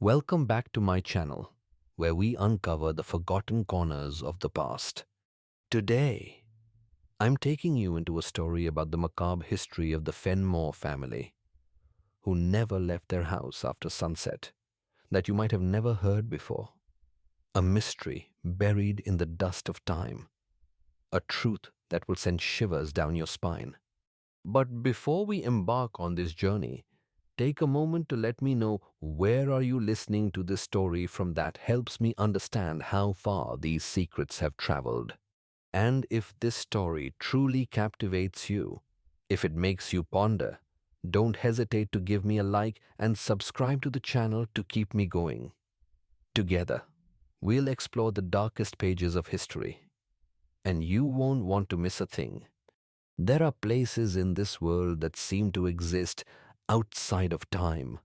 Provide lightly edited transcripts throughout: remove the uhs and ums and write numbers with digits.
Welcome back to my channel, where we uncover the forgotten corners of the past. Today, I'm taking you into a story about the macabre history of the Fenmore family, who never left their house after sunset, that you might have never heard before. A mystery buried in the dust of time, a truth that will send shivers down your spine. But before we embark on this journey, take a moment to let me know where are you listening to this story from. That helps me understand how far these secrets have traveled. And if this story truly captivates you, if it makes you ponder, don't hesitate to give me a like and subscribe to the channel to keep me going. Together, we'll explore the darkest pages of history, and you won't want to miss a thing. There are places in this world that seem to exist outside of time.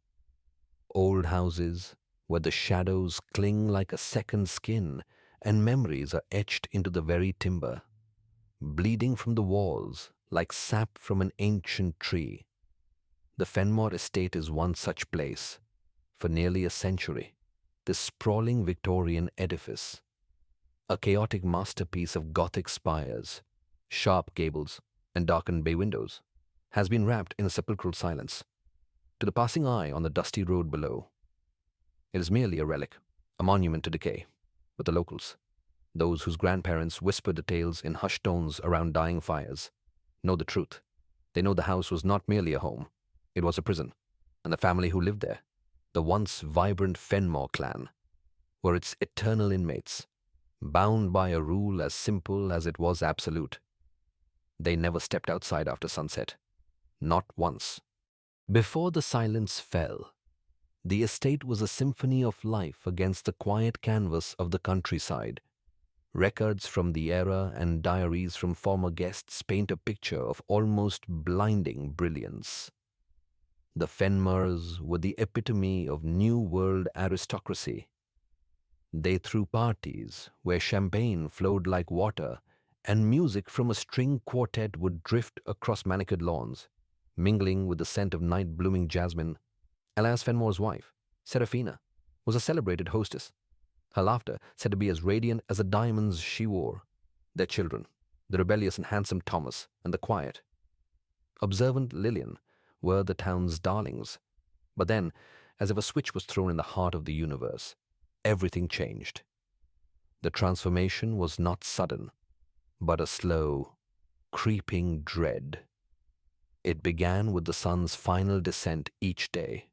Old houses where the shadows cling like a second skin and memories are etched into the very timber, bleeding from the walls like sap from an ancient tree. The Fenmore estate is one such place. For nearly a century, this sprawling Victorian edifice, a chaotic masterpiece of Gothic spires, sharp gables, and darkened bay windows, has been wrapped in a sepulchral silence. To the passing eye on the dusty road below, it is merely a relic, a monument to decay. But the locals, those whose grandparents whispered the tales in hushed tones around dying fires, know the truth. They know the house was not merely a home, it was a prison, and the family who lived there, the once vibrant Fenmore clan, were its eternal inmates, bound by a rule as simple as it was absolute. They never stepped outside after sunset, not once. Before the silence fell, the estate was a symphony of life against the quiet canvas of the countryside. Records from the era and diaries from former guests paint a picture of almost blinding brilliance. The Fenmores were the epitome of New World aristocracy. They threw parties where champagne flowed like water and music from a string quartet would drift across manicured lawns, mingling with the scent of night-blooming jasmine. Alas, Fenmore's wife, Serafina, was a celebrated hostess, her laughter said to be as radiant as the diamonds she wore. Their children, the rebellious and handsome Thomas and the quiet, observant Lillian, were the town's darlings. But then, as if a switch was thrown in the heart of the universe, everything changed. The transformation was not sudden, but a slow, creeping dread. It began with the sun's final descent each day.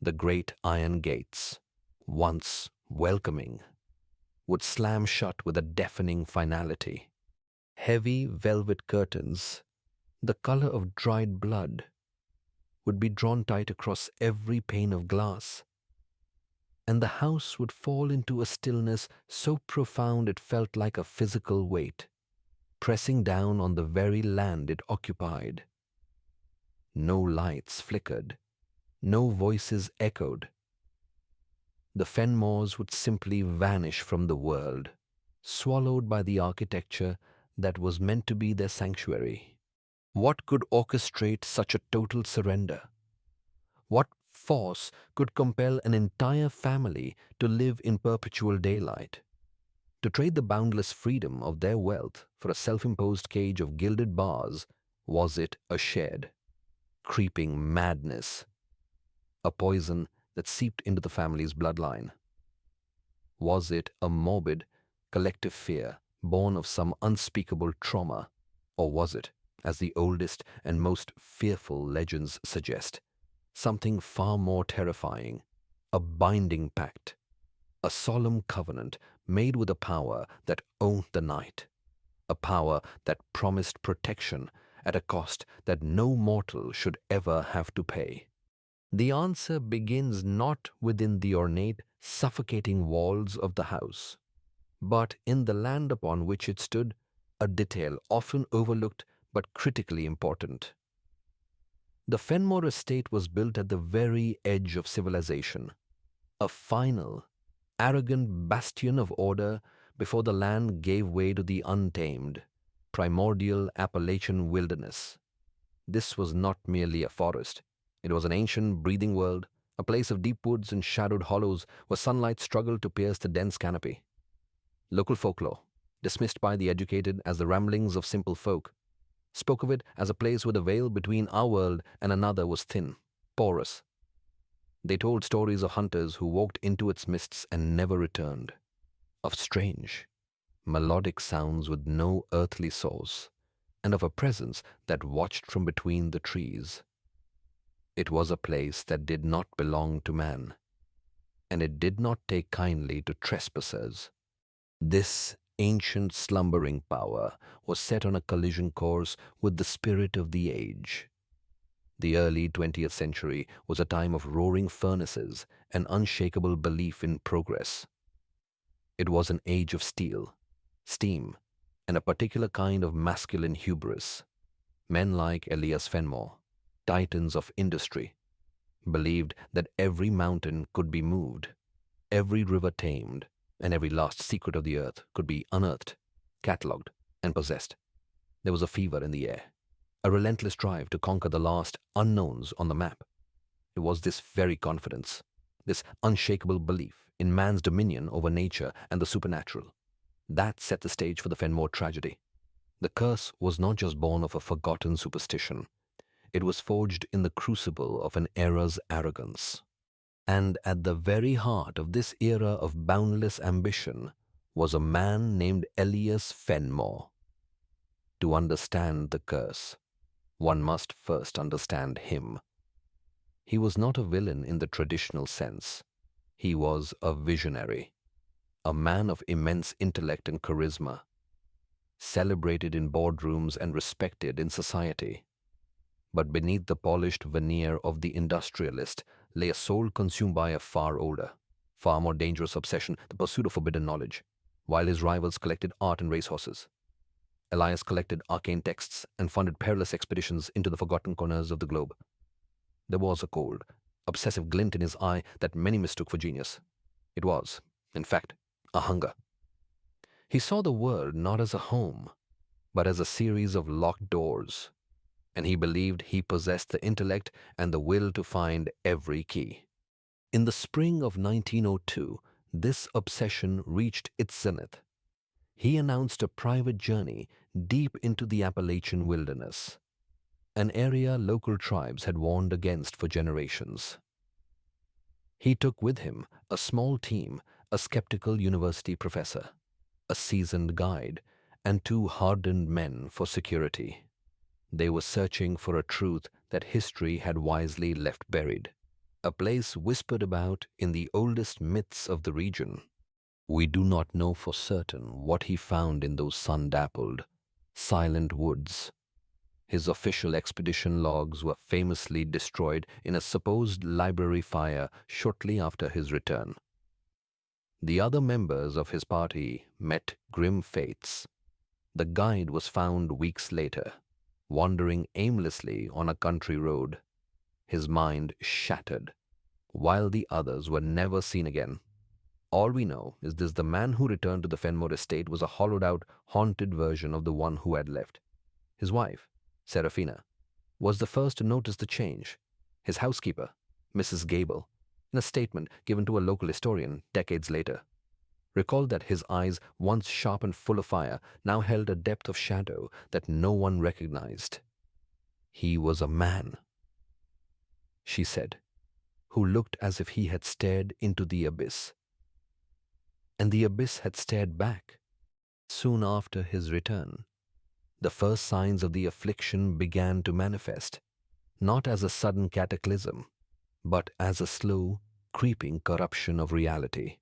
The great iron gates, once welcoming, would slam shut with a deafening finality. Heavy velvet curtains, the color of dried blood, would be drawn tight across every pane of glass, and the house would fall into a stillness so profound it felt like a physical weight, pressing down on the very land it occupied. No lights flickered, no voices echoed. The Fenmores would simply vanish from the world, swallowed by the architecture that was meant to be their sanctuary. What could orchestrate such a total surrender? What force could compel an entire family to live in perpetual daylight, to trade the boundless freedom of their wealth for a self-imposed cage of gilded bars? Was it a shared, creeping madness, a poison that seeped into the family's bloodline? Was it a morbid, collective fear born of some unspeakable trauma? Or was it, as the oldest and most fearful legends suggest, something far more terrifying, a binding pact, a solemn covenant made with a power that owned the night, a power that promised protection at a cost that no mortal should ever have to pay? The answer begins not within the ornate, suffocating walls of the house, but in the land upon which it stood, a detail often overlooked but critically important. The Fenmore estate was built at the very edge of civilization, a final, arrogant bastion of order before the land gave way to the untamed, primordial Appalachian wilderness. This was not merely a forest. It was an ancient breathing world, a place of deep woods and shadowed hollows where sunlight struggled to pierce the dense canopy. Local folklore, dismissed by the educated as the ramblings of simple folk, spoke of it as a place where the veil between our world and another was thin, porous. They told stories of hunters who walked into its mists and never returned, of strange, melodic sounds with no earthly source, and of a presence that watched from between the trees. It was a place that did not belong to man, and it did not take kindly to trespassers. This ancient slumbering power was set on a collision course with the spirit of the age. The early 20th century was a time of roaring furnaces and unshakable belief in progress. It was an age of steel, steam, and a particular kind of masculine hubris. Men like Elias Fenmore, titans of industry, believed that every mountain could be moved, every river tamed, and every lost secret of the earth could be unearthed, catalogued, and possessed. There was a fever in the air, a relentless drive to conquer the last unknowns on the map. It was this very confidence, this unshakable belief in man's dominion over nature and the supernatural, that set the stage for the Fenmore tragedy. The curse was not just born of a forgotten superstition. It was forged in the crucible of an era's arrogance. And at the very heart of this era of boundless ambition was a man named Elias Fenmore. To understand the curse, one must first understand him. He was not a villain in the traditional sense. He was a visionary, a man of immense intellect and charisma, celebrated in boardrooms and respected in society. But beneath the polished veneer of the industrialist lay a soul consumed by a far older, far more dangerous obsession, the pursuit of forbidden knowledge. While his rivals collected art and racehorses, Elias collected arcane texts and funded perilous expeditions into the forgotten corners of the globe. There was a cold, obsessive glint in his eye that many mistook for genius. It was, in fact, a hunger. He saw the world not as a home, but as a series of locked doors, and he believed he possessed the intellect and the will to find every key. In the spring of 1902, this obsession reached its zenith. He announced a private journey deep into the Appalachian wilderness, an area local tribes had warned against for generations. He took with him a small team, a skeptical university professor, a seasoned guide, and two hardened men for security. They were searching for a truth that history had wisely left buried, a place whispered about in the oldest myths of the region. We do not know for certain what he found in those sun-dappled, silent woods. His official expedition logs were famously destroyed in a supposed library fire shortly after his return. The other members of his party met grim fates. The guide was found weeks later, wandering aimlessly on a country road, his mind shattered, while the others were never seen again. All we know is this: the man who returned to the Fenmore estate was a hollowed-out, haunted version of the one who had left. His wife, Serafina, was the first to notice the change. His housekeeper, Mrs. Gable, in a statement given to a local historian decades later, recalled that his eyes, once sharp and full of fire, now held a depth of shadow that no one recognized. He was a man, she said, who looked as if he had stared into the abyss. And the abyss had stared back. Soon after his return, the first signs of the affliction began to manifest, not as a sudden cataclysm, but as a slow, creeping corruption of reality.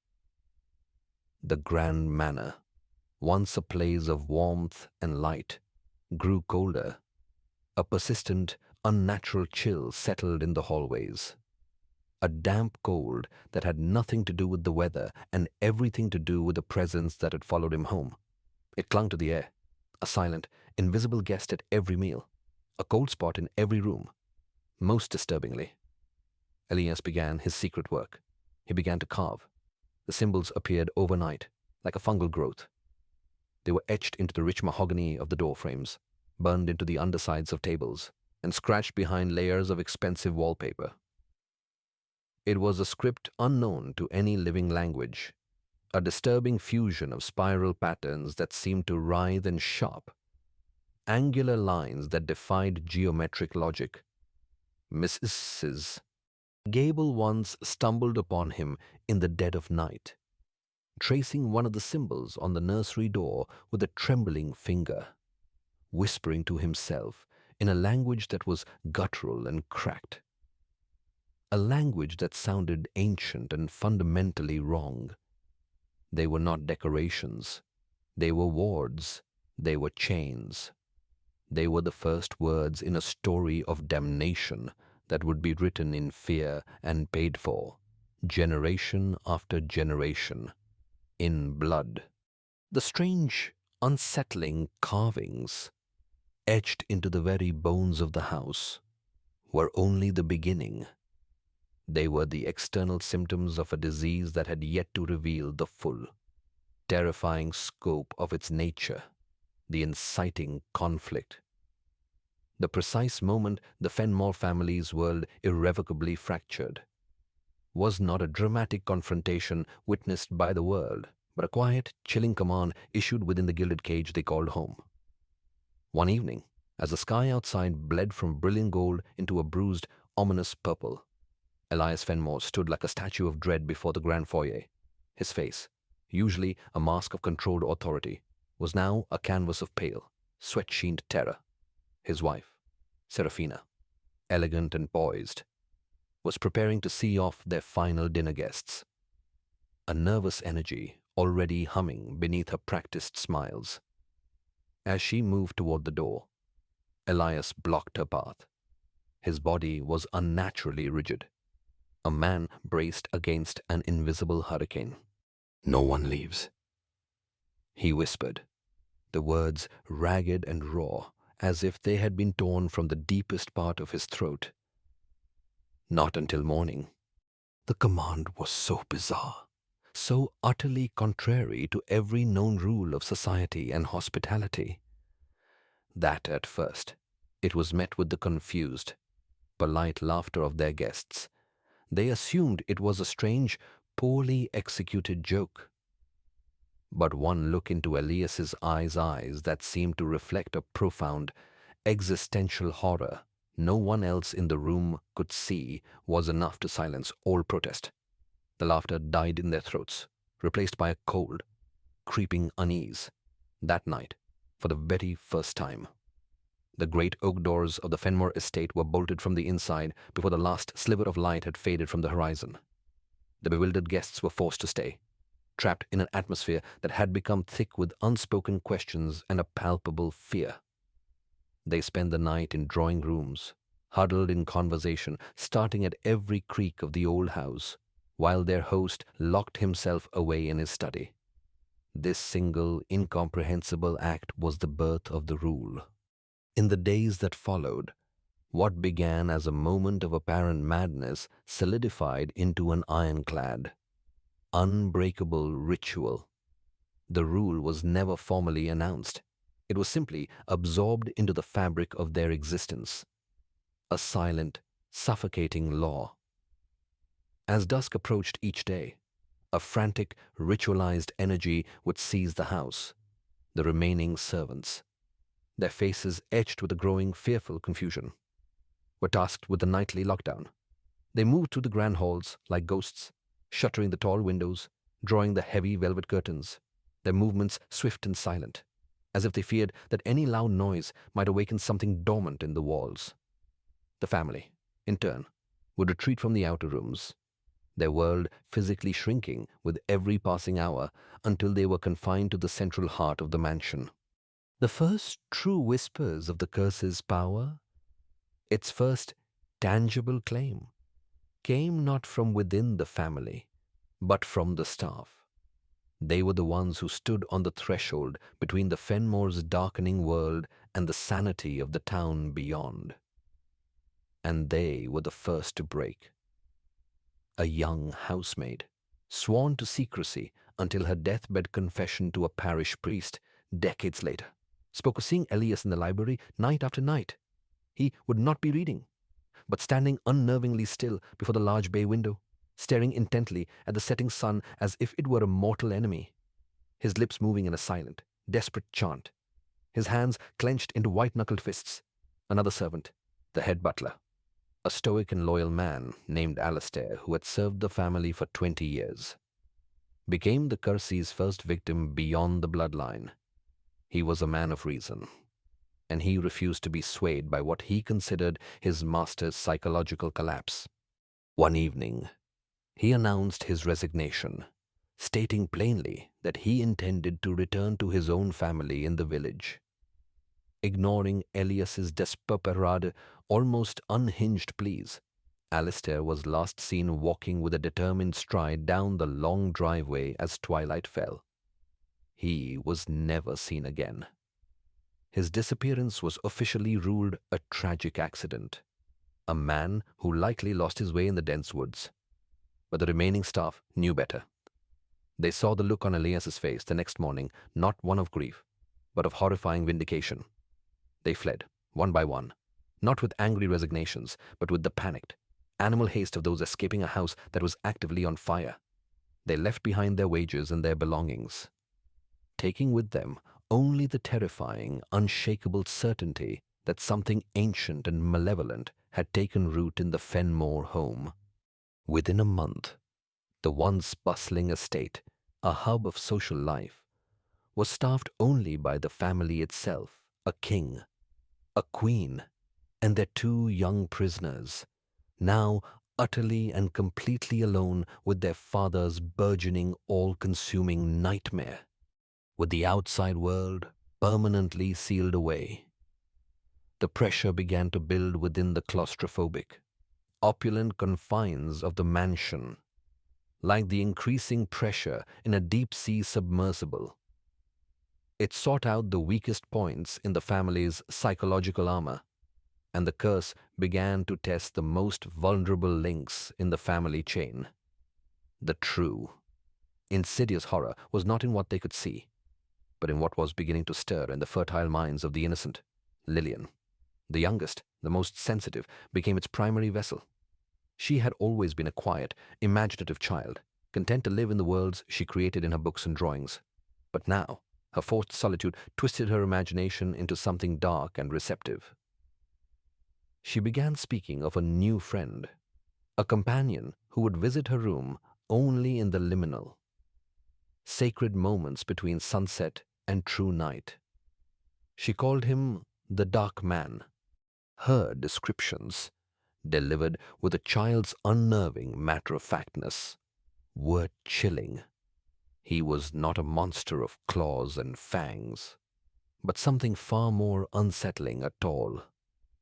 The grand manor, once a place of warmth and light, grew colder. A persistent, unnatural chill settled in the hallways. A damp cold that had nothing to do with the weather and everything to do with the presence that had followed him home. It clung to the air, a silent, invisible guest at every meal, a cold spot in every room. Most disturbingly, Elias began his secret work. He began to carve. The symbols appeared overnight, like a fungal growth. They were etched into the rich mahogany of the door frames, burned into the undersides of tables, and scratched behind layers of expensive wallpaper. It was a script unknown to any living language, a disturbing fusion of spiral patterns that seemed to writhe and sharp, angular lines that defied geometric logic. Mrs. Gable once stumbled upon him in the dead of night, tracing one of the symbols on the nursery door with a trembling finger, whispering to himself in a language that was guttural and cracked, a language that sounded ancient and fundamentally wrong. They were not decorations. They were wards. They were chains. They were the first words in a story of damnation that would be written in fear and paid for, generation after generation, in blood. The strange, unsettling carvings, etched into the very bones of the house, were only the beginning. They were the external symptoms of a disease that had yet to reveal the full, terrifying scope of its nature, the inciting conflict. The precise moment the Fenmore family's world irrevocably fractured was not a dramatic confrontation witnessed by the world, but a quiet, chilling command issued within the gilded cage they called home. One evening, as the sky outside bled from brilliant gold into a bruised, ominous purple, Elias Fenmore stood like a statue of dread before the grand foyer. His face, usually a mask of controlled authority, was now a canvas of pale, sweat-sheened terror. His wife, Serafina, elegant and poised, was preparing to see off their final dinner guests, a nervous energy already humming beneath her practiced smiles. As she moved toward the door, Elias blocked her path. His body was unnaturally rigid, a man braced against an invisible hurricane. "No one leaves," he whispered, the words ragged and raw, as if they had been torn from the deepest part of his throat. "Not until morning." The command was so bizarre, so utterly contrary to every known rule of society and hospitality, that at first it was met with the confused, polite laughter of their guests. They assumed it was a strange, poorly executed joke. But one look into Elias's eyes that seemed to reflect a profound, existential horror no one else in the room could see was enough to silence all protest. The laughter died in their throats, replaced by a cold, creeping unease. That night, for the very first time, the great oak doors of the Fenmore estate were bolted from the inside before the last sliver of light had faded from the horizon. The bewildered guests were forced to stay, trapped in an atmosphere that had become thick with unspoken questions and a palpable fear. They spent the night in drawing rooms, huddled in conversation, starting at every creak of the old house, while their host locked himself away in his study. This single, incomprehensible act was the birth of the rule. In the days that followed, what began as a moment of apparent madness solidified into an ironclad, unbreakable ritual. The rule was never formally announced. It was simply absorbed into the fabric of their existence, a silent, suffocating law. As dusk approached each day, a frantic, ritualized energy would seize the house. The remaining servants, their faces etched with a growing, fearful confusion, were tasked with the nightly lockdown. They moved through the grand halls like ghosts, shuttering the tall windows, drawing the heavy velvet curtains, their movements swift and silent, as if they feared that any loud noise might awaken something dormant in the walls. The family, in turn, would retreat from the outer rooms, their world physically shrinking with every passing hour until they were confined to the central heart of the mansion. The first true whispers of the curse's power, its first tangible claim, came not from within the family, but from the staff. They were the ones who stood on the threshold between the Fenmore's darkening world and the sanity of the town beyond. And they were the first to break. A young housemaid, sworn to secrecy until her deathbed confession to a parish priest decades later, spoke of seeing Elias in the library night after night. He would not be reading, but standing unnervingly still before the large bay window, staring intently at the setting sun as if it were a mortal enemy, his lips moving in a silent, desperate chant, his hands clenched into white-knuckled fists. Another servant, the head butler, a stoic and loyal man named Alistair, who had served the family for 20 years, became the Kersey's first victim beyond the bloodline. He was a man of reason, and he refused to be swayed by what he considered his master's psychological collapse. One evening, he announced his resignation, stating plainly that he intended to return to his own family in the village. Ignoring Elias's desperate, almost unhinged pleas, Alistair was last seen walking with a determined stride down the long driveway as twilight fell. He was never seen again. His disappearance was officially ruled a tragic accident, a man who likely lost his way in the dense woods. But the remaining staff knew better. They saw the look on Elias's face the next morning, not one of grief, but of horrifying vindication. They fled, one by one, not with angry resignations, but with the panicked, animal haste of those escaping a house that was actively on fire. They left behind their wages and their belongings, taking with them only the terrifying, unshakable certainty that something ancient and malevolent had taken root in the Fenmore home. Within a month, the once bustling estate, a hub of social life, was staffed only by the family itself, a king, a queen, and their two young prisoners, now utterly and completely alone with their father's burgeoning, all-consuming nightmare, with the outside world permanently sealed away. The pressure began to build within the claustrophobic, opulent confines of the mansion, like the increasing pressure in a deep-sea submersible. It sought out the weakest points in the family's psychological armor, and the curse began to test the most vulnerable links in the family chain. The true, insidious horror was not in what they could see, but in what was beginning to stir in the fertile minds of the innocent. Lillian, the youngest, the most sensitive, became its primary vessel. She had always been a quiet, imaginative child, content to live in the worlds she created in her books and drawings. But now, her forced solitude twisted her imagination into something dark and receptive. She began speaking of a new friend, a companion who would visit her room only in the liminal, sacred moments between sunset and true night. She called him the Dark Man. Her descriptions, delivered with a child's unnerving matter-of-factness, were chilling. He was not a monster of claws and fangs, but something far more unsettling, a tall,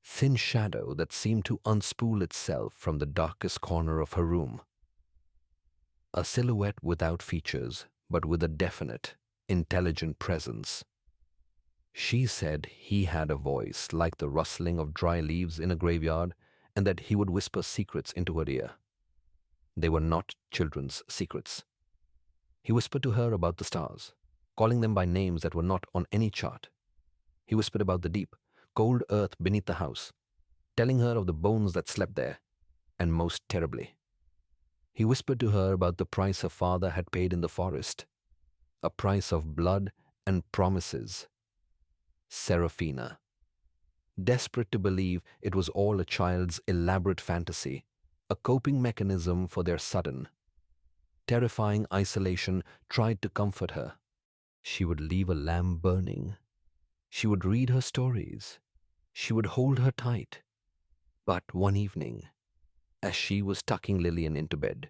thin shadow that seemed to unspool itself from the darkest corner of her room. A silhouette without features, but with a definite, intelligent presence. She said he had a voice like the rustling of dry leaves in a graveyard, and that he would whisper secrets into her ear. They were not children's secrets. He whispered to her about the stars, calling them by names that were not on any chart. He whispered about the deep, cold earth beneath the house, telling her of the bones that slept there, and most terribly, he whispered to her about the price her father had paid in the forest, a price of blood and promises. Seraphina, desperate to believe it was all a child's elaborate fantasy, a coping mechanism for their sudden, terrifying isolation, tried to comfort her. She would leave a lamp burning. She would read her stories. She would hold her tight. But one evening, as she was tucking Lillian into bed,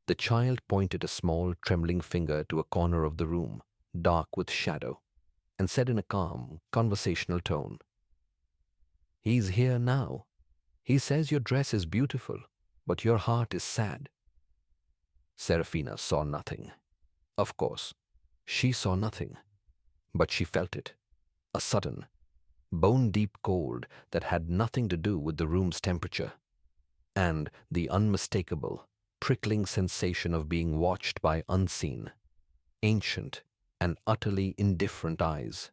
the child pointed a small, trembling finger to a corner of the room, dark with shadow, and said in a calm, conversational tone, "He's here now. He says your dress is beautiful, but your heart is sad." Seraphina saw nothing. Of course, she saw nothing, but she felt it, a sudden, bone-deep cold that had nothing to do with the room's temperature, and the unmistakable, prickling sensation of being watched by unseen, ancient, and utterly indifferent eyes.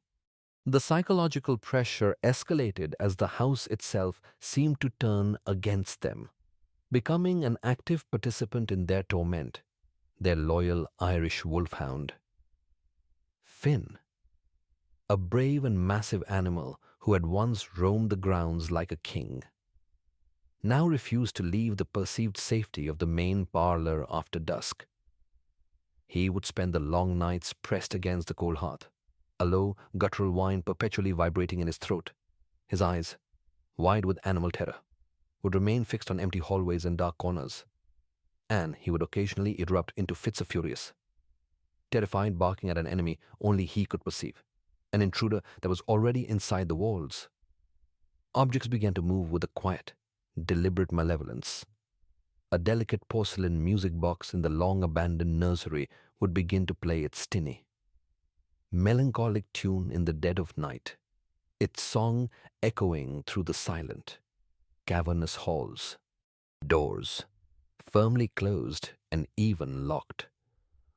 The psychological pressure escalated as the house itself seemed to turn against them. becoming an active participant in their torment, their loyal Irish wolfhound. Finn, a brave and massive animal who had once roamed the grounds like a king, now refused to leave the perceived safety of the main parlour after dusk. He would spend the long nights pressed against the cold hearth, a low, guttural whine perpetually vibrating in his throat. His eyes, wide with animal terror, would remain fixed on empty hallways and dark corners, and he would occasionally erupt into fits of furious, terrified barking at an enemy only he could perceive, an intruder that was already inside the walls. Objects began to move with a quiet, deliberate malevolence. A delicate porcelain music box in the long-abandoned nursery would begin to play its tinny, melancholic tune in the dead of night, its song echoing through the silent, cavernous halls. Doors, firmly closed and even locked,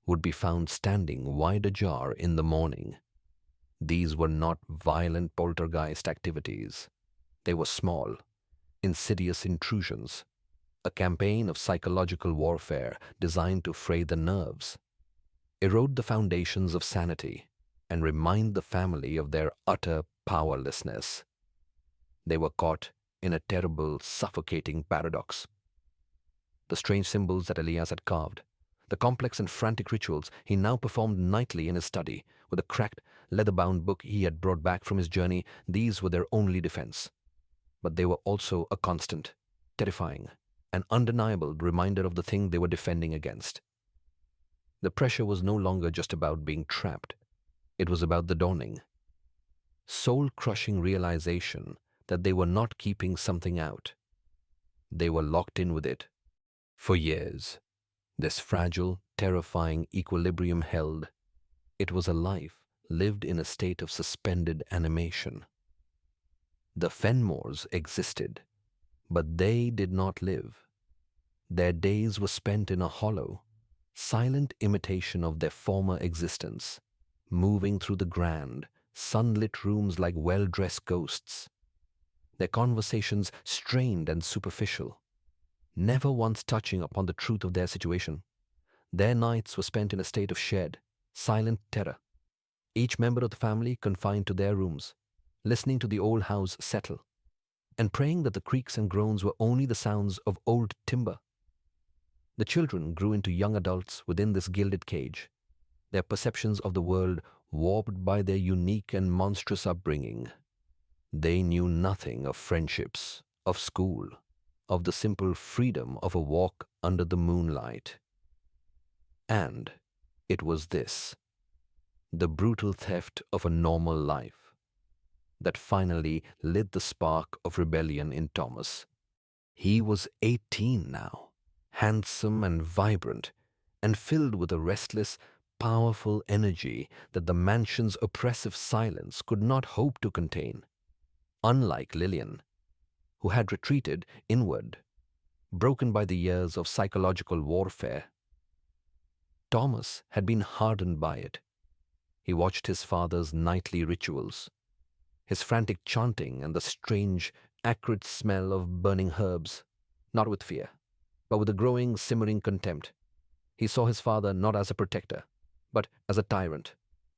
would be found standing wide ajar in the morning. These were not violent poltergeist activities. They were small, insidious intrusions, a campaign of psychological warfare designed to fray the nerves, erode the foundations of sanity, and remind the family of their utter powerlessness. They were caught in a terrible, suffocating paradox. The strange symbols that Elias had carved, the complex and frantic rituals he now performed nightly in his study, with a cracked, leather-bound book he had brought back from his journey, these were their only defense. But they were also a constant, terrifying, and undeniable reminder of the thing they were defending against. The pressure was no longer just about being trapped. It was about the dawning, soul-crushing realization that they were not keeping something out. They were locked in with it. For years, this fragile, terrifying equilibrium held. It was a life lived in a state of suspended animation. The Fenmores existed, but they did not live. Their days were spent in a hollow, silent imitation of their former existence, moving through the grand, sunlit rooms like well-dressed ghosts. Their conversations strained and superficial, never once touching upon the truth of their situation. Their nights were spent in a state of shared, silent terror, each member of the family confined to their rooms, listening to the old house settle, and praying that the creaks and groans were only the sounds of old timber. The children grew into young adults within this gilded cage, their perceptions of the world warped by their unique and monstrous upbringing. They knew nothing of friendships, of school, of the simple freedom of a walk under the moonlight. And it was this, the brutal theft of a normal life, that finally lit the spark of rebellion in Thomas. He was 18 now, handsome and vibrant, and filled with a restless, powerful energy that the mansion's oppressive silence could not hope to contain. Unlike Lillian, who had retreated inward, broken by the years of psychological warfare, Thomas had been hardened by it. He watched his father's nightly rituals, his frantic chanting and the strange, acrid smell of burning herbs, not with fear, but with a growing, simmering contempt. He saw his father not as a protector, but as a tyrant,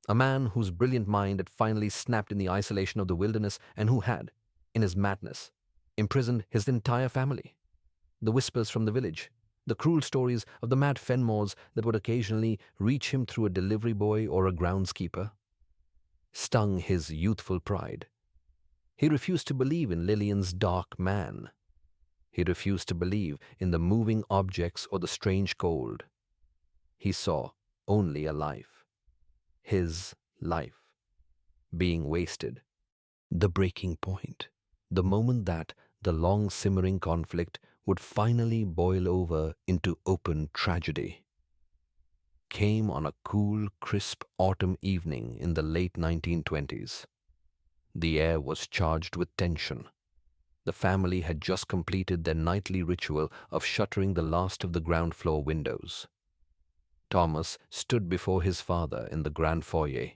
a man whose brilliant mind had finally snapped in the isolation of the wilderness and who had, in his madness, imprisoned his entire family. The whispers from the village, the cruel stories of the mad Fenmores that would occasionally reach him through a delivery boy or a groundskeeper, stung his youthful pride. He refused to believe in Lillian's dark man. He refused to believe in the moving objects or the strange cold. He saw only a life, his life, being wasted. The breaking point, the moment that the long simmering conflict would finally boil over into open tragedy, came on a cool, crisp autumn evening in the late 1920s. The air was charged with tension. The family had just completed their nightly ritual of shuttering the last of the ground floor windows. Thomas stood before his father in the grand foyer,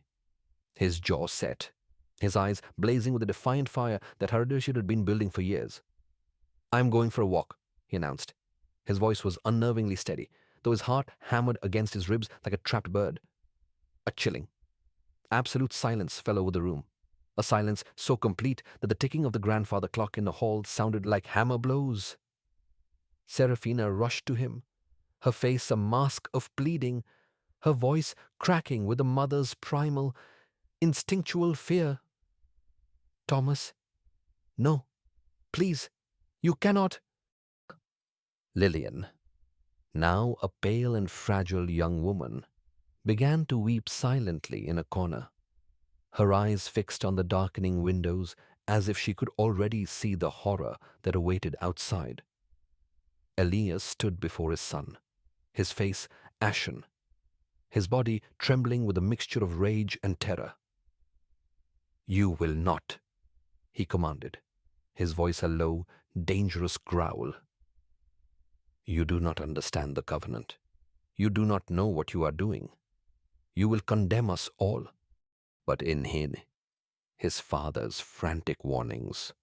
his jaw set, his eyes blazing with a defiant fire that Hardeshir had been building for years. "I'm going for a walk," he announced. His voice was unnervingly steady, though his heart hammered against his ribs like a trapped bird. A chilling, absolute silence fell over the room. A silence so complete that the ticking of the grandfather clock in the hall sounded like hammer blows. Serafina rushed to him, her face a mask of pleading, her voice cracking with a mother's primal, instinctual fear. "Thomas, no, please, you cannot." Lillian, now a pale and fragile young woman, began to weep silently in a corner, her eyes fixed on the darkening windows as if she could already see the horror that awaited outside. Elias stood before his son, his face ashen, his body trembling with a mixture of rage and terror. "You will not," he commanded, his voice a low, dangerous growl. "You do not understand the covenant. You do not know what you are doing. You will condemn us all." But in his father's frantic warnings,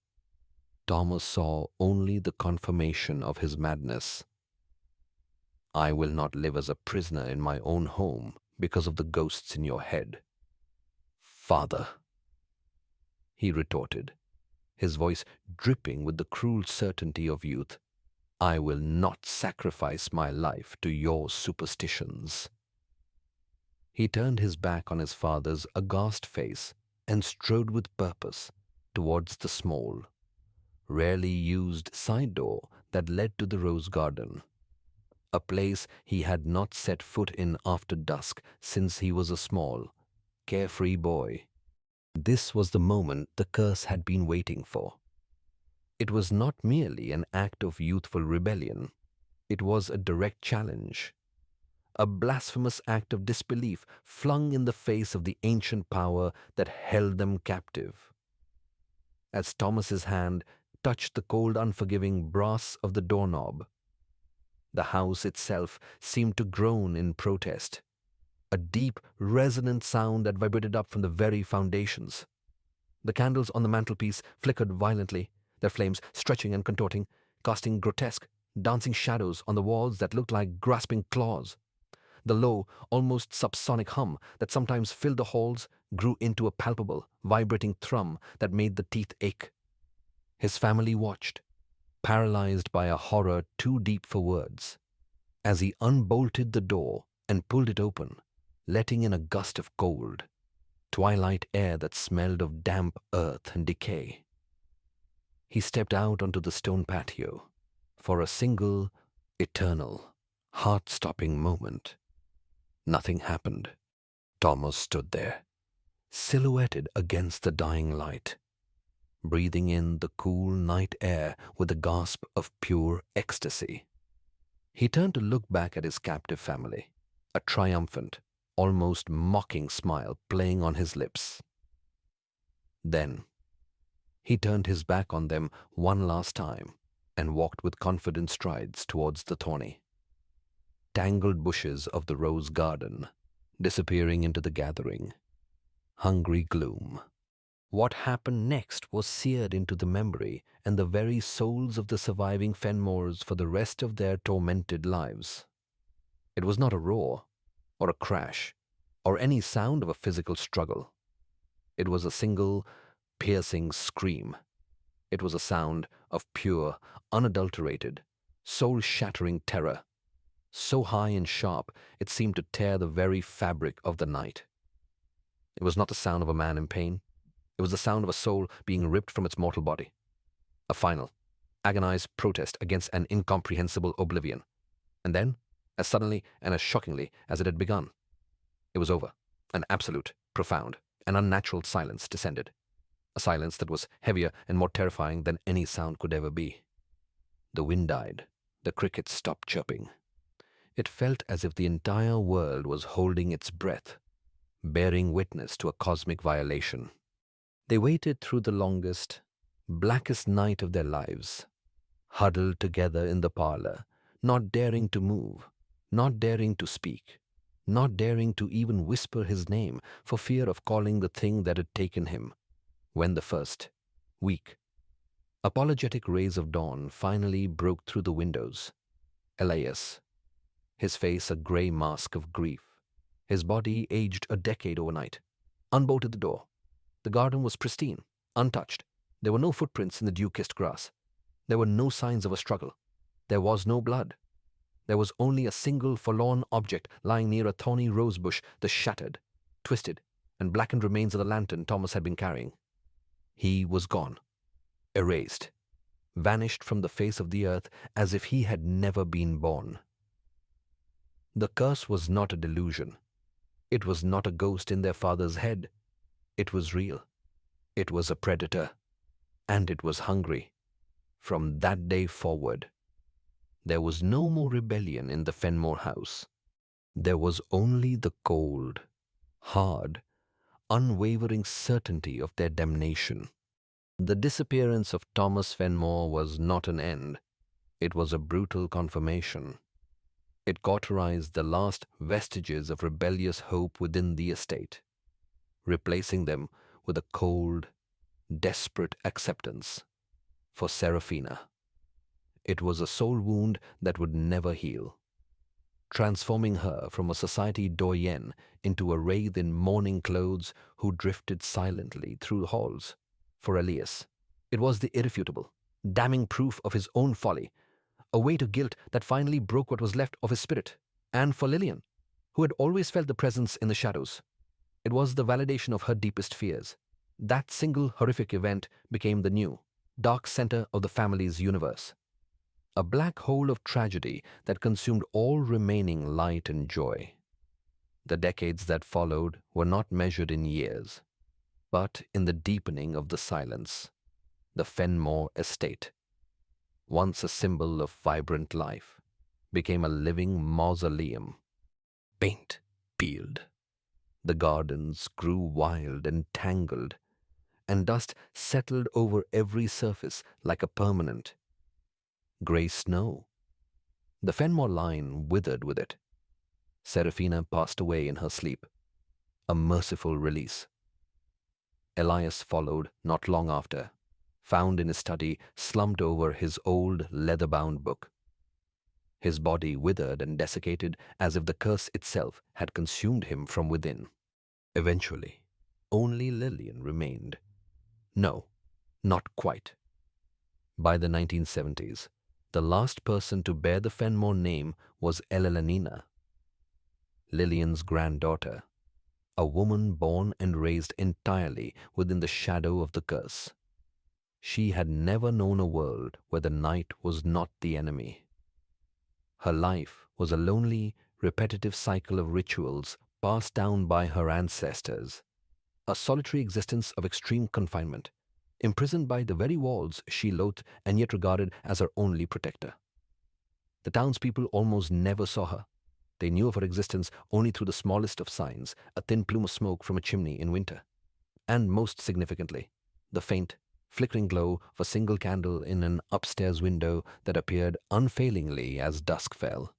Thomas saw only the confirmation of his madness. "I will not live as a prisoner in my own home because of the ghosts in your head." "Father," he retorted, his voice dripping with the cruel certainty of youth, "I will not sacrifice my life to your superstitions." He turned his back on his father's aghast face and strode with purpose towards the small, rarely used side door that led to the rose garden, a place he had not set foot in after dusk since he was a small, carefree boy. This was the moment the curse had been waiting for. It was not merely an act of youthful rebellion. It was a direct challenge, a blasphemous act of disbelief flung in the face of the ancient power that held them captive. As Thomas's hand touched the cold, unforgiving brass of the doorknob, the house itself seemed to groan in protest, a deep, resonant sound that vibrated up from the very foundations. The candles on the mantelpiece flickered violently, their flames stretching and contorting, casting grotesque, dancing shadows on the walls that looked like grasping claws. The low, almost subsonic hum that sometimes filled the halls grew into a palpable, vibrating thrum that made the teeth ache. His family watched, paralyzed by a horror too deep for words, as he unbolted the door and pulled it open, letting in a gust of cold, twilight air that smelled of damp earth and decay. He stepped out onto the stone patio for a single, eternal, heart-stopping moment. Nothing happened. Thomas stood there, silhouetted against the dying light, breathing in the cool night air with a gasp of pure ecstasy. He turned to look back at his captive family, a triumphant, almost mocking smile playing on his lips. Then, he turned his back on them one last time and walked with confident strides towards the thorny, tangled bushes of the rose garden, disappearing into the gathering, hungry gloom. What happened next was seared into the memory and the very souls of the surviving Fenmores for the rest of their tormented lives. It was not a roar, or a crash, or any sound of a physical struggle. It was a single, piercing scream. It was a sound of pure, unadulterated, soul-shattering terror, so high and sharp it seemed to tear the very fabric of the night. It was not the sound of a man in pain. It was the sound of a soul being ripped from its mortal body. A final, agonized protest against an incomprehensible oblivion. And then, as suddenly and as shockingly as it had begun, it was over. An absolute, profound, and unnatural silence descended. A silence that was heavier and more terrifying than any sound could ever be. The wind died. The crickets stopped chirping. It felt as if the entire world was holding its breath, bearing witness to a cosmic violation. They waited through the longest, blackest night of their lives, huddled together in the parlor, not daring to move, not daring to speak, not daring to even whisper his name for fear of calling the thing that had taken him, when the first, weak, apologetic rays of dawn finally broke through the windows. Elias, his face a grey mask of grief, his body aged a decade overnight, unbolted the door. The garden was pristine, untouched. There were no footprints in the dew-kissed grass. There were no signs of a struggle. There was no blood. There was only a single forlorn object lying near a thorny rosebush, the shattered, twisted, and blackened remains of the lantern Thomas had been carrying. He was gone, erased, vanished from the face of the earth as if he had never been born. The curse was not a delusion. It was not a ghost in their father's head. It was real. It was a predator. And it was hungry. From that day forward, there was no more rebellion in the Fenmore house. There was only the cold, hard, unwavering certainty of their damnation. The disappearance of Thomas Fenmore was not an end. It was a brutal confirmation. It cauterized the last vestiges of rebellious hope within the estate, replacing them with a cold, desperate acceptance for Seraphina. It was a soul wound that would never heal, transforming her from a society doyenne into a wraith in mourning clothes who drifted silently through the halls. For Elias, it was the irrefutable, damning proof of his own folly, a weight of guilt that finally broke what was left of his spirit. And for Lillian, who had always felt the presence in the shadows, it was the validation of her deepest fears. That single horrific event became the new, dark center of the family's universe. A black hole of tragedy that consumed all remaining light and joy. The decades that followed were not measured in years, but in the deepening of the silence. The Fenmore estate, once a symbol of vibrant life, became a living mausoleum. Paint peeled. The gardens grew wild and tangled, and dust settled over every surface like a permanent grey snow. The Fenmore line withered with it. Seraphina passed away in her sleep, a merciful release. Elias followed not long after, found in his study slumped over his old leather-bound book. His body withered and desiccated as if the curse itself had consumed him from within. Eventually, only Lillian remained. No, not quite. By the 1970s, the last person to bear the Fenmore name was Elelanina, Lillian's granddaughter, a woman born and raised entirely within the shadow of the curse. She had never known a world where the night was not the enemy. Her life was a lonely, repetitive cycle of rituals passed down by her ancestors, a solitary existence of extreme confinement, imprisoned by the very walls she loathed and yet regarded as her only protector. The townspeople almost never saw her. They knew of her existence only through the smallest of signs, a thin plume of smoke from a chimney in winter, and most significantly, the faint, flickering glow of a single candle in an upstairs window that appeared unfailingly as dusk fell.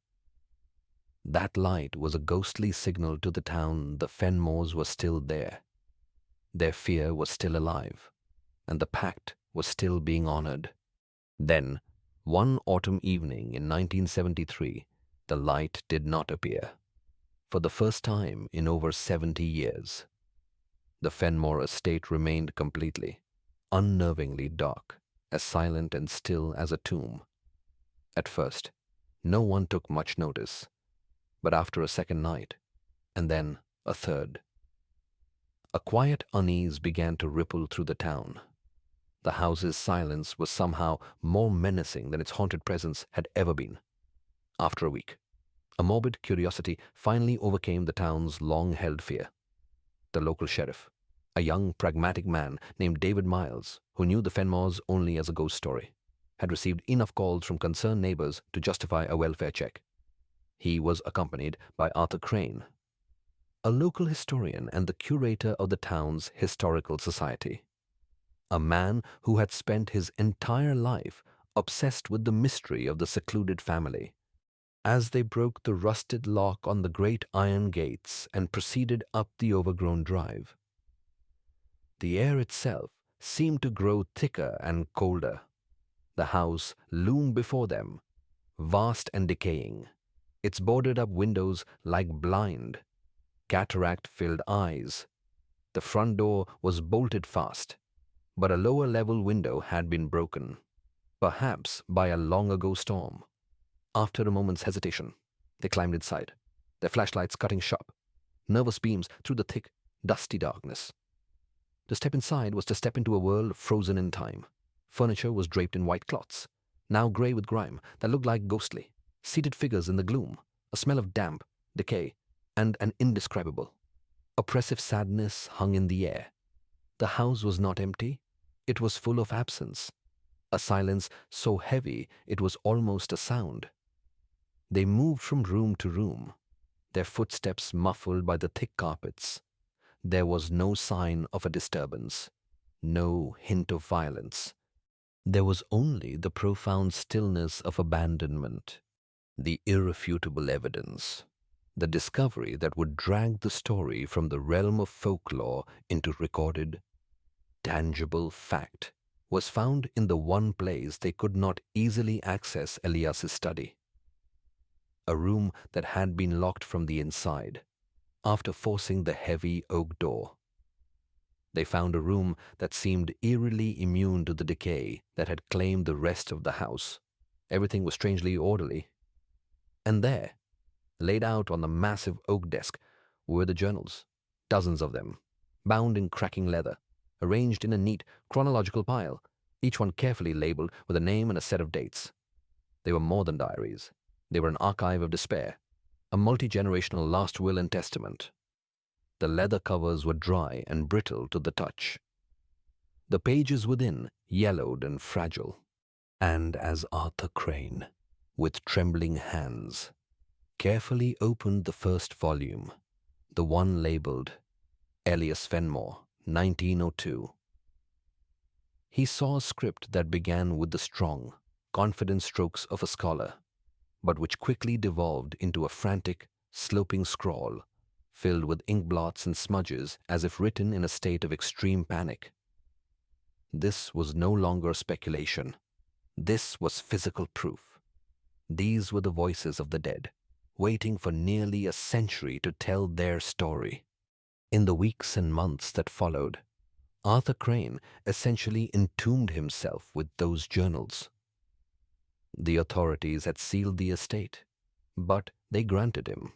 That light was a ghostly signal to the town the Fenmores were still there. Their fear was still alive, and the pact was still being honored. Then, one autumn evening in 1973, the light did not appear. For the first time in over 70 years, the Fenmore estate remained completely, unnervingly dark, as silent and still as a tomb. At first, no one took much notice, but after a second night, and then a third, a quiet unease began to ripple through the town. The house's silence was somehow more menacing than its haunted presence had ever been. After a week, a morbid curiosity finally overcame the town's long-held fear. The local sheriff, a young, pragmatic man named David Miles, who knew the Fenmores only as a ghost story, had received enough calls from concerned neighbors to justify a welfare check. He was accompanied by Arthur Crane, a local historian and the curator of the town's historical society, a man who had spent his entire life obsessed with the mystery of the secluded family. As they broke the rusted lock on the great iron gates and proceeded up the overgrown drive, the air itself seemed to grow thicker and colder. The house loomed before them, vast and decaying, its boarded-up windows like blind, cataract-filled eyes. The front door was bolted fast, but a lower-level window had been broken, perhaps by a long-ago storm. After a moment's hesitation, they climbed inside, their flashlights cutting sharp, nervous beams through the thick, dusty darkness. To step inside was to step into a world frozen in time. Furniture was draped in white cloths, now grey with grime, that looked like ghostly, seated figures in the gloom, a smell of damp, decay, and an indescribable, oppressive sadness hung in the air. The house was not empty, it was full of absence, a silence so heavy it was almost a sound. They moved from room to room, their footsteps muffled by the thick carpets. There was no sign of a disturbance, no hint of violence. There was only the profound stillness of abandonment, the irrefutable evidence, the discovery that would drag the story from the realm of folklore into recorded, tangible fact, was found in the one place they could not easily access Elias's study. A room that had been locked from the inside, after forcing the heavy oak door. They found a room that seemed eerily immune to the decay that had claimed the rest of the house. Everything was strangely orderly. And there, laid out on the massive oak desk, were the journals, dozens of them, bound in cracking leather, arranged in a neat chronological pile, each one carefully labeled with a name and a set of dates. They were more than diaries. They were an archive of despair, a multi-generational last will and testament. The leather covers were dry and brittle to the touch. The pages within yellowed and fragile. And as Arthur Crane, with trembling hands, carefully opened the first volume, the one labeled Elias Fenmore, 1902, he saw a script that began with the strong, confident strokes of a scholar, but which quickly devolved into a frantic, sloping scrawl filled with ink blots and smudges as if written in a state of extreme panic. This was no longer speculation. This was physical proof. These were the voices of the dead, waiting for nearly a century to tell their story. In the weeks and months that followed, Arthur Crane essentially entombed himself with those journals. The authorities had sealed the estate, but they granted him,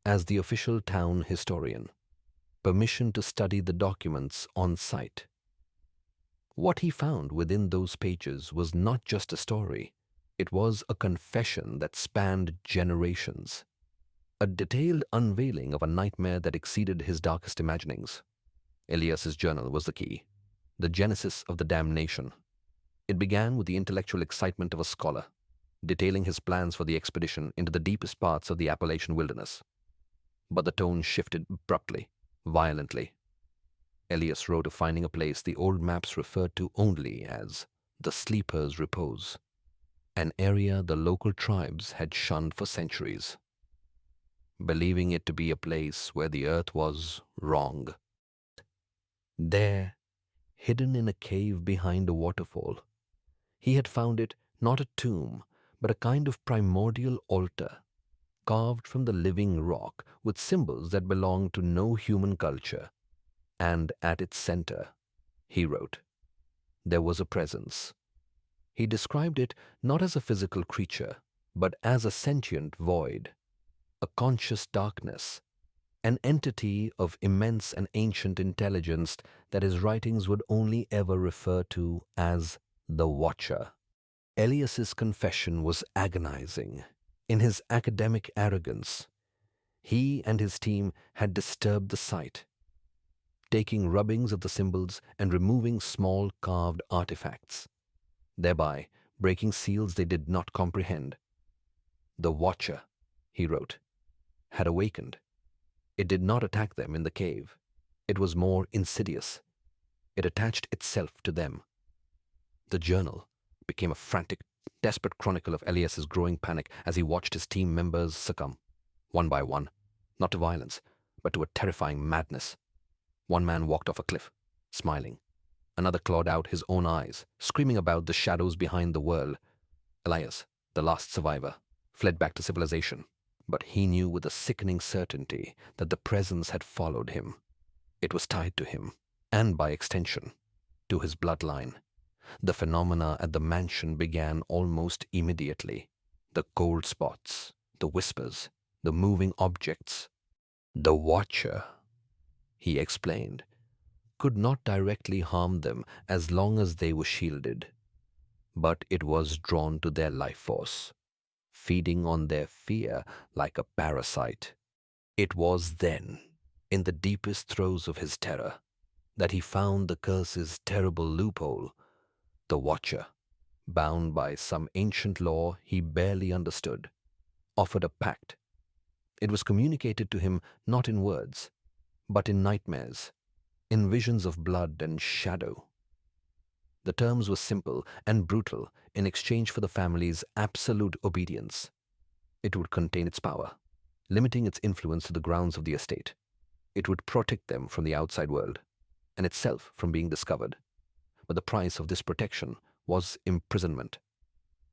as the official town historian, permission to study the documents on site. What he found within those pages was not just a story, it was a confession that spanned generations, a detailed unveiling of a nightmare that exceeded his darkest imaginings. Elias's journal was the key, the genesis of the damnation. It began with the intellectual excitement of a scholar, detailing his plans for the expedition into the deepest parts of the Appalachian wilderness. But the tone shifted abruptly, violently. Elias wrote of finding a place the old maps referred to only as the Sleeper's Repose, an area the local tribes had shunned for centuries, believing it to be a place where the earth was wrong. There, hidden in a cave behind a waterfall, he had found it not a tomb, but a kind of primordial altar, carved from the living rock with symbols that belonged to no human culture. And at its center, he wrote, there was a presence. He described it not as a physical creature, but as a sentient void, a conscious darkness, an entity of immense and ancient intelligence that his writings would only ever refer to as the Watcher. Elias's confession was agonizing. In his academic arrogance, he and his team had disturbed the site, taking rubbings of the symbols and removing small carved artifacts, thereby breaking seals they did not comprehend. The Watcher, he wrote, had awakened. It did not attack them in the cave. It was more insidious. It attached itself to them. The journal became a frantic, desperate chronicle of Elias's growing panic as he watched his team members succumb, one by one, not to violence, but to a terrifying madness. One man walked off a cliff, smiling. Another clawed out his own eyes, screaming about the shadows behind the whirl. Elias, the last survivor, fled back to civilization. But he knew with a sickening certainty that the presence had followed him. It was tied to him, and by extension, to his bloodline. The phenomena at the mansion began almost immediately. The cold spots, the whispers, the moving objects. The Watcher, he explained, could not directly harm them as long as they were shielded. But it was drawn to their life force, feeding on their fear like a parasite. It was then, in the deepest throes of his terror, that he found the curse's terrible loophole. The Watcher, bound by some ancient law he barely understood, offered a pact. It was communicated to him not in words, but in nightmares, in visions of blood and shadow. The terms were simple and brutal in exchange for the family's absolute obedience. It would contain its power, limiting its influence to the grounds of the estate. It would protect them from the outside world, and itself from being discovered. But the price of this protection was imprisonment.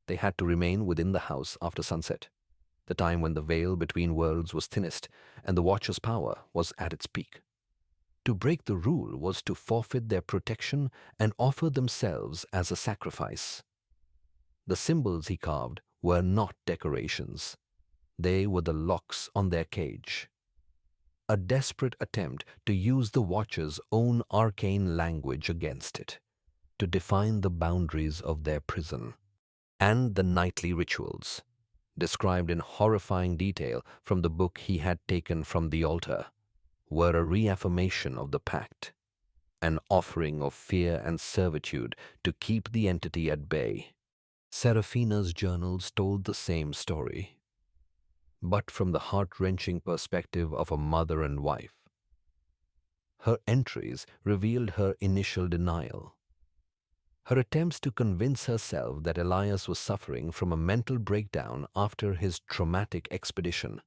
They had to remain within the house after sunset, the time when the veil between worlds was thinnest and the Watcher's power was at its peak. To break the rule was to forfeit their protection and offer themselves as a sacrifice. The symbols he carved were not decorations. They were the locks on their cage. A desperate attempt to use the Watcher's own arcane language against it, to define the boundaries of their prison. And the nightly rituals, described in horrifying detail from the book he had taken from the altar, were a reaffirmation of the pact, an offering of fear and servitude to keep the entity at bay. Seraphina's journals told the same story, but from the heart-wrenching perspective of a mother and wife. Her entries revealed her initial denial, her attempts to convince herself that Elias was suffering from a mental breakdown after his traumatic expedition.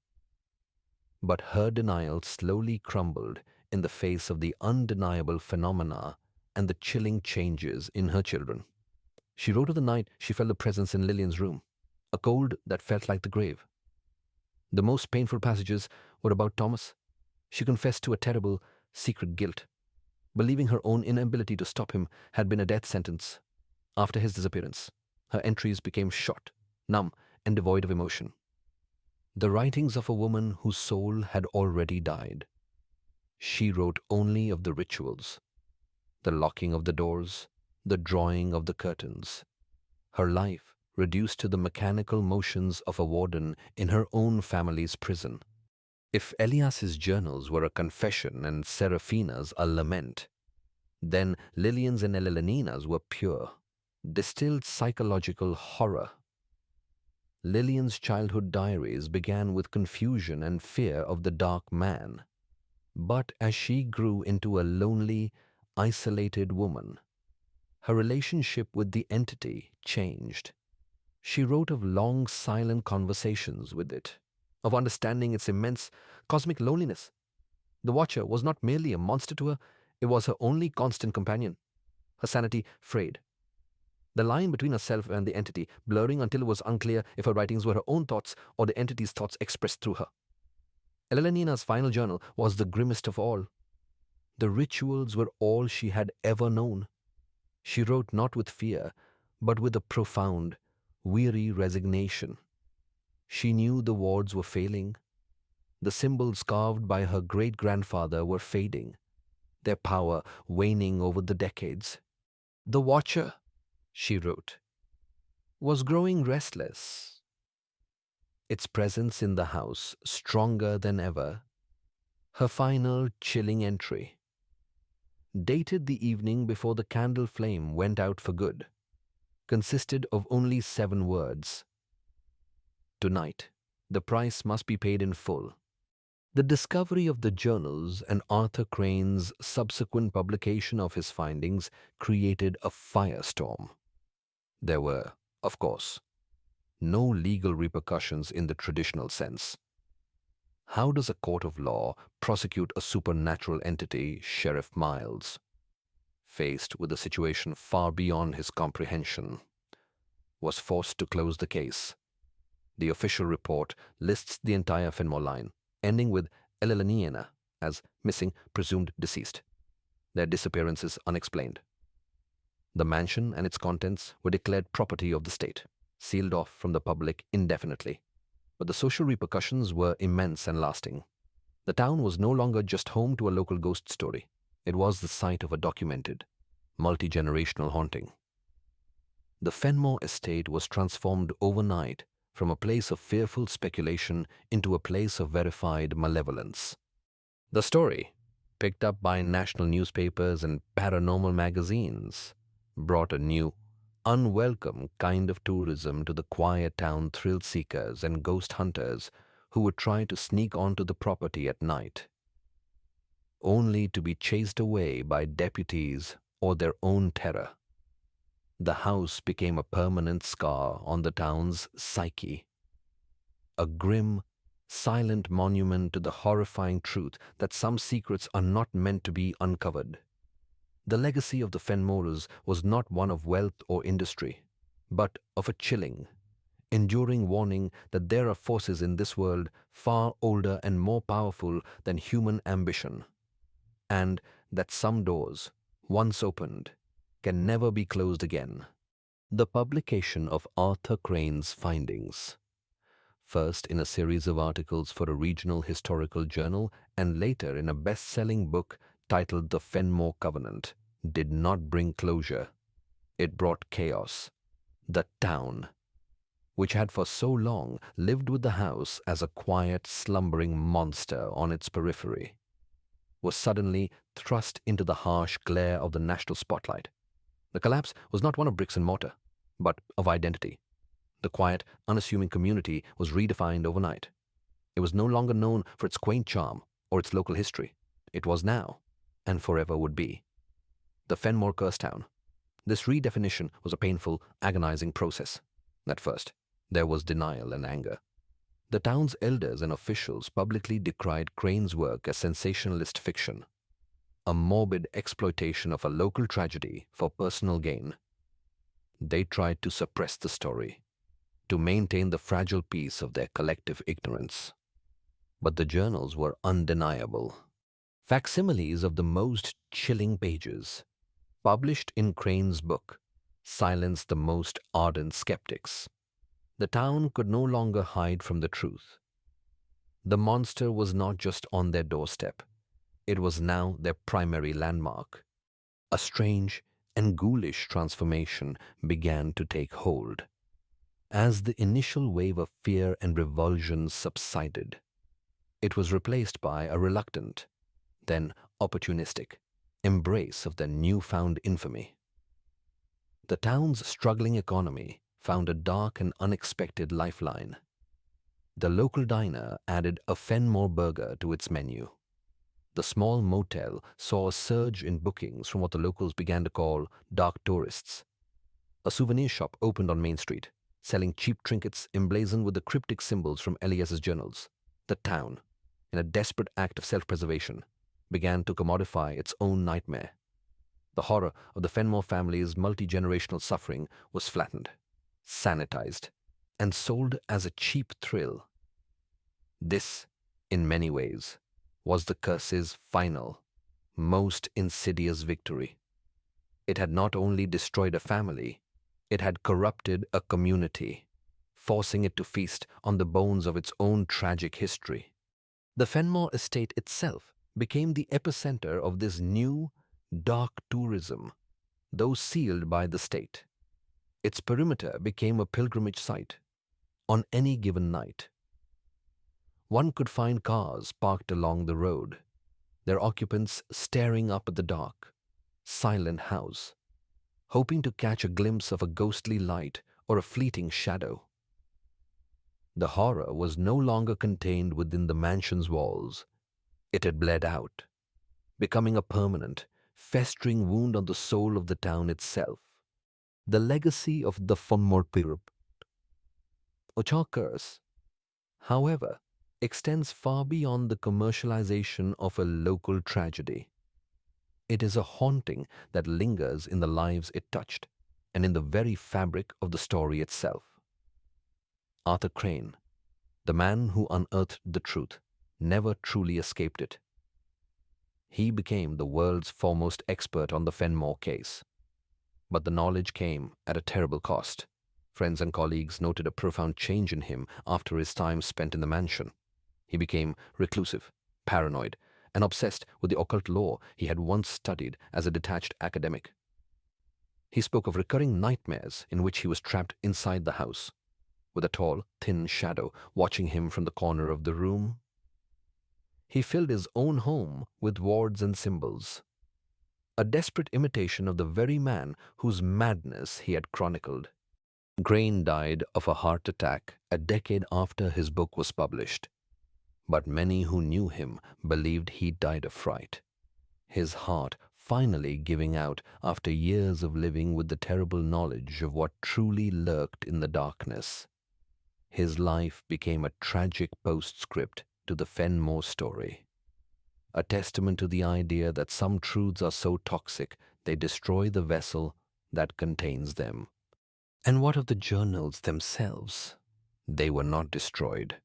But her denial slowly crumbled in the face of the undeniable phenomena and the chilling changes in her children. She wrote of the night she felt a presence in Lillian's room, a cold that felt like the grave. The most painful passages were about Thomas. She confessed to a terrible, secret guilt, believing her own inability to stop him had been a death sentence. After his disappearance, her entries became short, numb, and devoid of emotion. The writings of a woman whose soul had already died. She wrote only of the rituals, the locking of the doors, the drawing of the curtains. Her life reduced to the mechanical motions of a warden in her own family's prison. If Elias's journals were a confession and Seraphina's a lament, then Lillian's and Elenina's were pure, distilled psychological horror. Lillian's childhood diaries began with confusion and fear of the dark man. But as she grew into a lonely, isolated woman, her relationship with the entity changed. She wrote of long, silent conversations with it, of understanding its immense cosmic loneliness. The Watcher was not merely a monster to her, it was her only constant companion. Her sanity frayed, the line between herself and the entity blurring until it was unclear if her writings were her own thoughts or the entity's thoughts expressed through her. Elenina's final journal was the grimmest of all. The rituals were all she had ever known. She wrote not with fear, but with a profound, weary resignation. She knew the wards were failing. The symbols carved by her great-grandfather were fading, their power waning over the decades. The Watcher, she wrote, was growing restless, its presence in the house stronger than ever. Her final chilling entry, dated the evening before the candle flame went out for good, consisted of only 7 words. Tonight, the price must be paid in full. The discovery of the journals and Arthur Crane's subsequent publication of his findings created a firestorm. There were, of course, no legal repercussions in the traditional sense. How does a court of law prosecute a supernatural entity, Sheriff Miles, faced with a situation far beyond his comprehension, was forced to close the case The official report lists the entire Fenmore line, ending with Elelaniana as missing, presumed deceased. Their disappearance is unexplained. The mansion and its contents were declared property of the state, sealed off from the public indefinitely. But the social repercussions were immense and lasting. The town was no longer just home to a local ghost story. It was the site of a documented, multi-generational haunting. The Fenmore estate was transformed overnight from a place of fearful speculation into a place of verified malevolence. The story, picked up by national newspapers and paranormal magazines, brought a new, unwelcome kind of tourism to the quiet town thrill seekers and ghost hunters who would try to sneak onto the property at night, only to be chased away by deputies or their own terror. The house became a permanent scar on the town's psyche, a grim, silent monument to the horrifying truth that some secrets are not meant to be uncovered. The legacy of the Fenmores was not one of wealth or industry, but of a chilling, enduring warning that there are forces in this world far older and more powerful than human ambition, and that some doors, once opened, can never be closed again. The publication of Arthur Crane's findings, first in a series of articles for a regional historical journal and later in a best-selling book titled The Fenmore Covenant, did not bring closure. It brought chaos. The town, which had for so long lived with the house as a quiet, slumbering monster on its periphery, was suddenly thrust into the harsh glare of the national spotlight. The collapse was not one of bricks and mortar, but of identity. The quiet, unassuming community was redefined overnight. It was no longer known for its quaint charm or its local history. It was now, and forever would be, the Fenmore Curse Town. This redefinition was a painful, agonizing process. At first, there was denial and anger. The town's elders and officials publicly decried Crane's work as sensationalist fiction, a morbid exploitation of a local tragedy for personal gain. They tried to suppress the story, to maintain the fragile peace of their collective ignorance. But the journals were undeniable. Facsimiles of the most chilling pages, published in Crane's book, silenced the most ardent skeptics. The town could no longer hide from the truth. The monster was not just on their doorstep. It was now their primary landmark. A strange and ghoulish transformation began to take hold. As the initial wave of fear and revulsion subsided, it was replaced by a reluctant, then opportunistic, embrace of their newfound infamy. The town's struggling economy found a dark and unexpected lifeline. The local diner added a Fenmore burger to its menu. The small motel saw a surge in bookings from what the locals began to call dark tourists. A souvenir shop opened on Main Street, selling cheap trinkets emblazoned with the cryptic symbols from Elias's journals. The town, in a desperate act of self-preservation, began to commodify its own nightmare. The horror of the Fenmore family's multi-generational suffering was flattened, sanitized, and sold as a cheap thrill. This, in many ways, was the curse's final, most insidious victory. It had not only destroyed a family, it had corrupted a community, forcing it to feast on the bones of its own tragic history. The Fenmore estate itself became the epicenter of this new, dark tourism, though sealed by the state. Its perimeter became a pilgrimage site. On any given night, one could find cars parked along the road, their occupants staring up at the dark, silent house, hoping to catch a glimpse of a ghostly light or a fleeting shadow. The horror was no longer contained within the mansion's walls. It had bled out, becoming a permanent, festering wound on the soul of the town itself. The legacy of the Fenmore curse, however, extends far beyond the commercialization of a local tragedy. It is a haunting that lingers in the lives it touched and in the very fabric of the story itself. Arthur Crane, the man who unearthed the truth, never truly escaped it. He became the world's foremost expert on the Fenmore case. But the knowledge came at a terrible cost. Friends and colleagues noted a profound change in him after his time spent in the mansion. He became reclusive, paranoid, and obsessed with the occult lore he had once studied as a detached academic. He spoke of recurring nightmares in which he was trapped inside the house, with a tall, thin shadow watching him from the corner of the room. He filled his own home with wards and symbols, a desperate imitation of the very man whose madness he had chronicled. Crane died of a heart attack a decade after his book was published, but many who knew him believed he died of fright, his heart finally giving out after years of living with the terrible knowledge of what truly lurked in the darkness. His life became a tragic postscript to the Fenmore story, a testament to the idea that some truths are so toxic they destroy the vessel that contains them. And what of the journals themselves? They were not destroyed.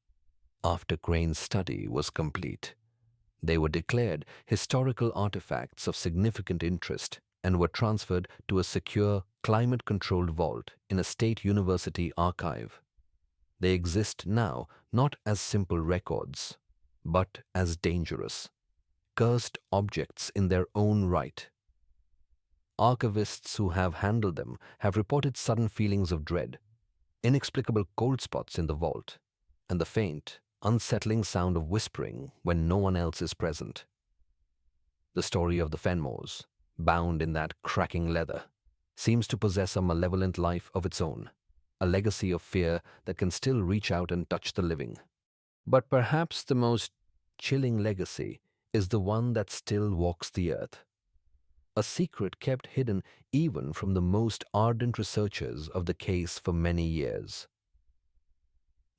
After Crane's study was complete, they were declared historical artifacts of significant interest and were transferred to a secure, climate-controlled vault in a state university archive. They exist now not as simple records, but as dangerous, cursed objects in their own right. Archivists who have handled them have reported sudden feelings of dread, inexplicable cold spots in the vault, and the faint, unsettling sound of whispering when no one else is present. The story of the Fenmores, bound in that cracking leather, seems to possess a malevolent life of its own, a legacy of fear that can still reach out and touch the living. But perhaps the most chilling legacy is the one that still walks the earth, a secret kept hidden even from the most ardent researchers of the case for many years.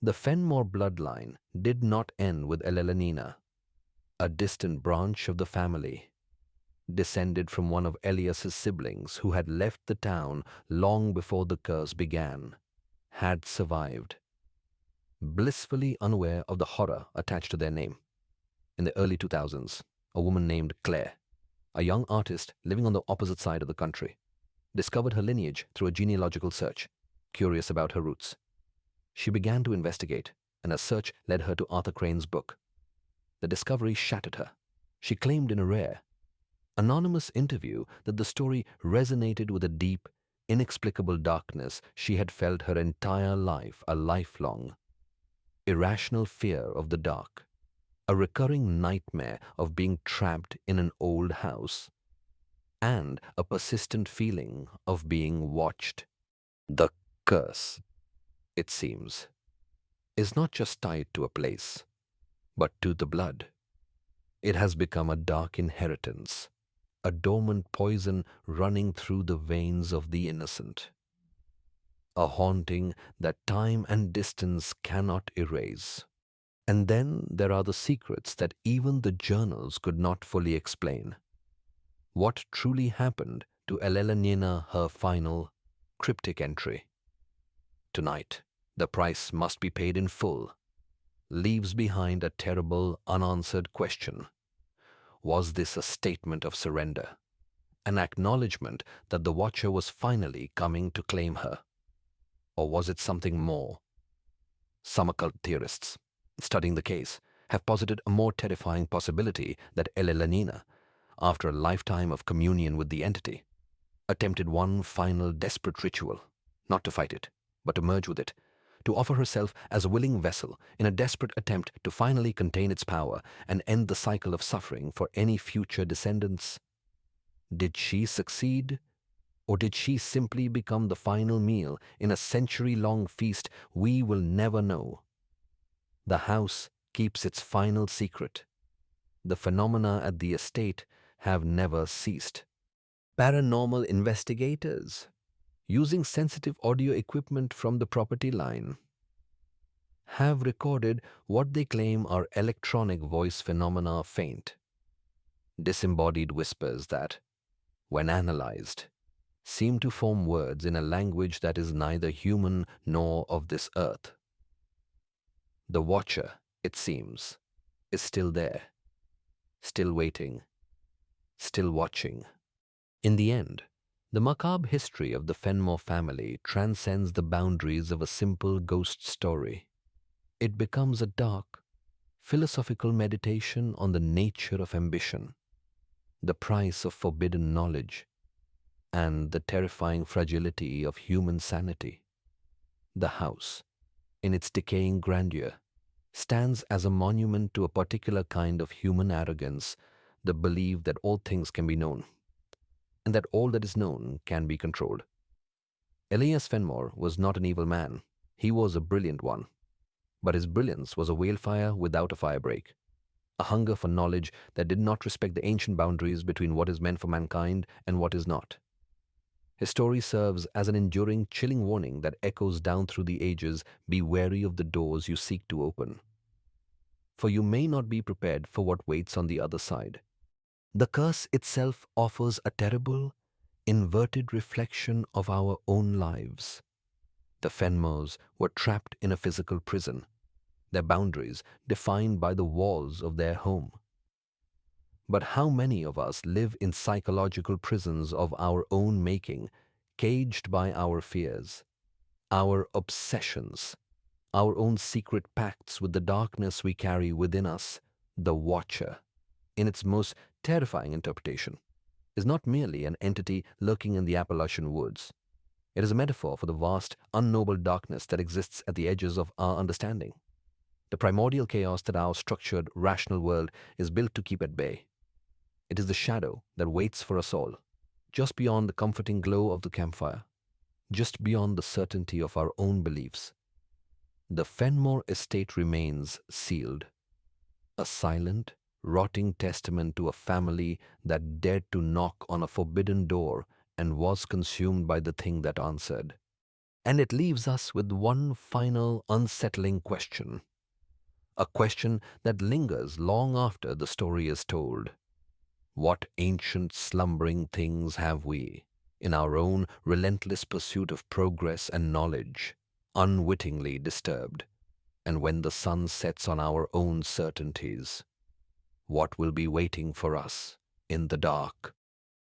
The Fenmore bloodline did not end with Elelanina, a distant branch of the family, descended from one of Elias's siblings who had left the town long before the curse began, had survived, blissfully unaware of the horror attached to their name. In the early 2000s, a woman named Claire, a young artist living on the opposite side of the country, discovered her lineage through a genealogical search, curious about her roots. She began to investigate, and her search led her to Arthur Crane's book. The discovery shattered her. She claimed in a rare, anonymous interview that the story resonated with a deep, inexplicable darkness she had felt her entire life, a lifelong, irrational fear of the dark, a recurring nightmare of being trapped in an old house, and a persistent feeling of being watched. The curse, it seems, is not just tied to a place, but to the blood. It has become a dark inheritance, a dormant poison running through the veins of the innocent, a haunting that time and distance cannot erase. And then there are the secrets that even the journals could not fully explain. What truly happened to Elelanina, her final, cryptic entry? Tonight, the price must be paid in full, leaves behind a terrible, unanswered question. Was this a statement of surrender? An acknowledgement that the Watcher was finally coming to claim her? Or was it something more? Some occult theorists, studying the case, have posited a more terrifying possibility that Elelanina, after a lifetime of communion with the entity, attempted one final desperate ritual, not to fight it, but to merge with it, to offer herself as a willing vessel in a desperate attempt to finally contain its power and end the cycle of suffering for any future descendants. Did she succeed? Or did she simply become the final meal in a century-long feast we will never know? The house keeps its final secret. The phenomena at the estate have never ceased. Paranormal investigators, using sensitive audio equipment from the property line, have recorded what they claim are electronic voice phenomena faint, disembodied whispers that, when analyzed, seem to form words in a language that is neither human nor of this earth. The watcher, it seems, is still there, still waiting, still watching. In the end, the macabre history of the Fenmore family transcends the boundaries of a simple ghost story. It becomes a dark, philosophical meditation on the nature of ambition, the price of forbidden knowledge, and the terrifying fragility of human sanity. The house, in its decaying grandeur, stands as a monument to a particular kind of human arrogance, the belief that all things can be known, and that all that is known can be controlled. Elias Fenmore was not an evil man. He was a brilliant one. But his brilliance was a wildfire without a firebreak, a hunger for knowledge that did not respect the ancient boundaries between what is meant for mankind and what is not. His story serves as an enduring, chilling warning that echoes down through the ages: be wary of the doors you seek to open, for you may not be prepared for what waits on the other side. The curse itself offers a terrible, inverted reflection of our own lives. The Fenmores were trapped in a physical prison, their boundaries defined by the walls of their home. But how many of us live in psychological prisons of our own making, caged by our fears, our obsessions, our own secret pacts with the darkness we carry within us? The Watcher, in its most terrifying interpretation, is not merely an entity lurking in the Appalachian woods. It is a metaphor for the vast, unknowable darkness that exists at the edges of our understanding, the primordial chaos that our structured, rational world is built to keep at bay. It is the shadow that waits for us all, just beyond the comforting glow of the campfire, just beyond the certainty of our own beliefs. The Fenmore estate remains sealed, a silent, rotting testament to a family that dared to knock on a forbidden door and was consumed by the thing that answered. And it leaves us with one final, unsettling question, a question that lingers long after the story is told. What ancient slumbering things have we, in our own relentless pursuit of progress and knowledge, unwittingly disturbed? And when the sun sets on our own certainties, what will be waiting for us in the dark?